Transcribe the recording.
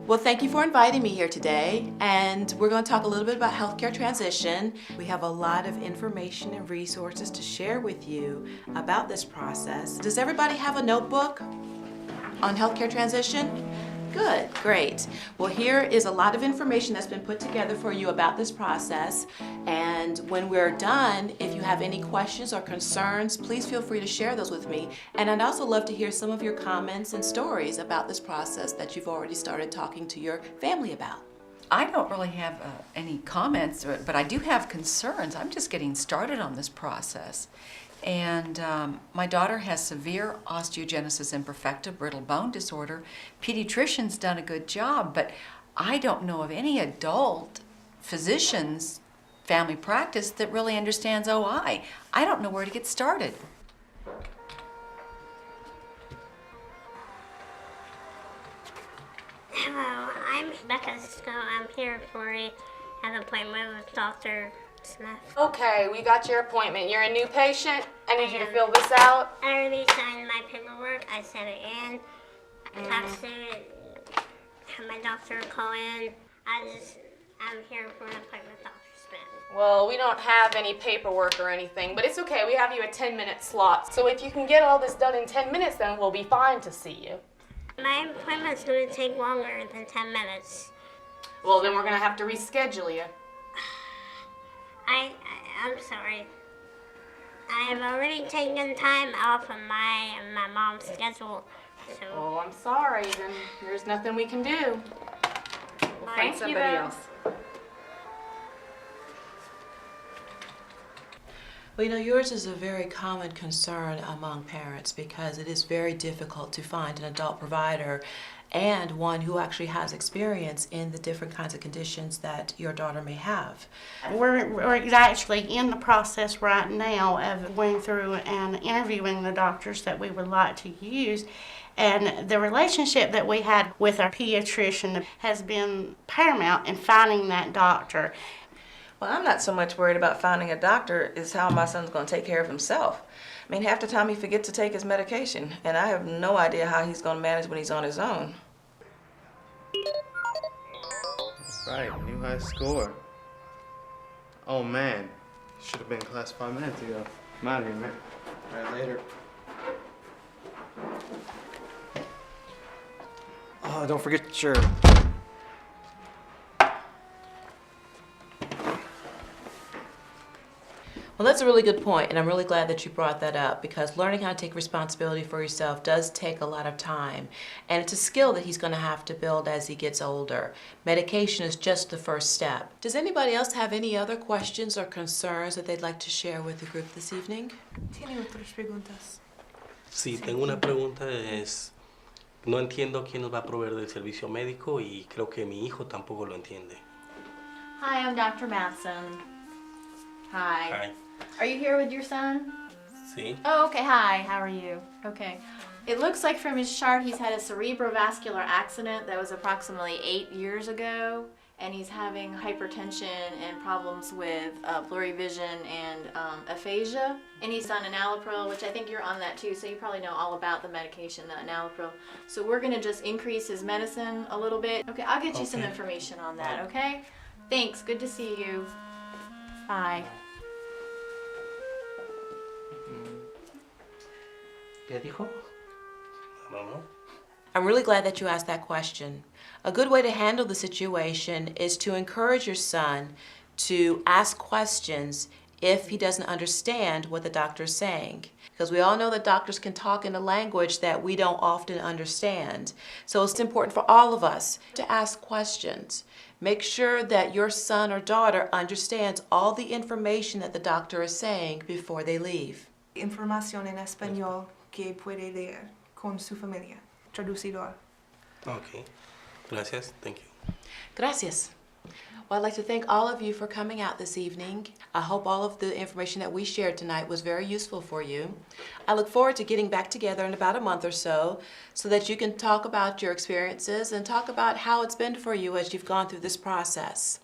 Well, thank you for inviting me here today, and we're going to talk a little bit about healthcare transition. We have a lot of information and resources to share with you about this process. Does everybody have a notebook on healthcare transition? Good, great. Well, here is a lot of information that's been put together for you about this process, and when we're done, if you have any questions or concerns, please feel free to share those with me. And I'd also love to hear some of your comments and stories about this process that you've already started talking to your family about. I don't really have any comments, but I do have concerns. I'm just getting started on this process. And my daughter has severe osteogenesis imperfecta, brittle bone disorder. Pediatrician's done a good job, but I don't know of any adult physician's family practice that really understands OI. I don't know where to get started. Hello, I'm Becca Cisco. I'm here for an appointment with Dr. Smith. Okay, we got your appointment. You're a new patient. I need you to fill this out. I already signed my paperwork. I sent it in. I faxed it. Had my doctor call in. I'm here for an appointment with Dr. Smith. Well, we don't have any paperwork or anything, but it's okay. We have you a 10-minute slot. So if you can get all this done in 10 minutes, then we'll be fine to see you. My appointment's going to take longer than 10 minutes. Well, then we're going to have to reschedule you. I'm sorry. I have already taken time off of my mom's schedule. So. Oh, I'm sorry. Then there's nothing we can do. We'll find somebody else. Well, you know, yours is a very common concern among parents because it is very difficult to find an adult provider and one who actually has experience in the different kinds of conditions that your daughter may have. We're actually in the process right now of going through and interviewing the doctors that we would like to use. And the relationship that we had with our pediatrician has been paramount in finding that doctor. Well, I'm not so much worried about finding a doctor as how my son's going to take care of himself. I mean, half the time he forgets to take his medication, and I have no idea how he's going to manage when he's on his own. Right, new high score. Oh man, should have been in class 5 minutes ago. I'm out of here, man. All right, later. Oh, don't forget your... Well, that's a really good point, and I'm really glad that you brought that up because learning how to take responsibility for yourself does take a lot of time, and it's a skill that he's going to have to build as he gets older. Medication is just the first step. Does anybody else have any other questions or concerns that they'd like to share with the group this evening? ¿Tiene otras preguntas? Sí, tengo una pregunta, no entiendo quién nos va a proveer del servicio médico y creo que mi hijo tampoco lo entiende. Hi, I'm Dr. Matson. Hi. Hi. Are you here with your son? Sí. Oh, okay. Hi. How are you? Okay. It looks like from his chart he's had a cerebrovascular accident that was approximately 8 years ago, and he's having hypertension and problems with blurry vision and aphasia. And he's on enalapril, which I think you're on that too, so you probably know all about the medication, the enalapril. So we're going to just increase his medicine a little bit. Okay, I'll get you some information on that, okay? Thanks. Good to see you. Bye. ¿Qué dijo? I don't know. I'm really glad that you asked that question. A good way to handle the situation is to encourage your son to ask questions if he doesn't understand what the doctor is saying. Because we all know that doctors can talk in a language that we don't often understand. So it's important for all of us to ask questions. Make sure that your son or daughter understands all the information that the doctor is saying before they leave. Información en español que puede leer con su familia. Traducidor. Okay. Gracias. Thank you. Gracias. Well, I'd like to thank all of you for coming out this evening. I hope all of the information that we shared tonight was very useful for you. I look forward to getting back together in about a month or so that you can talk about your experiences and talk about how it's been for you as you've gone through this process.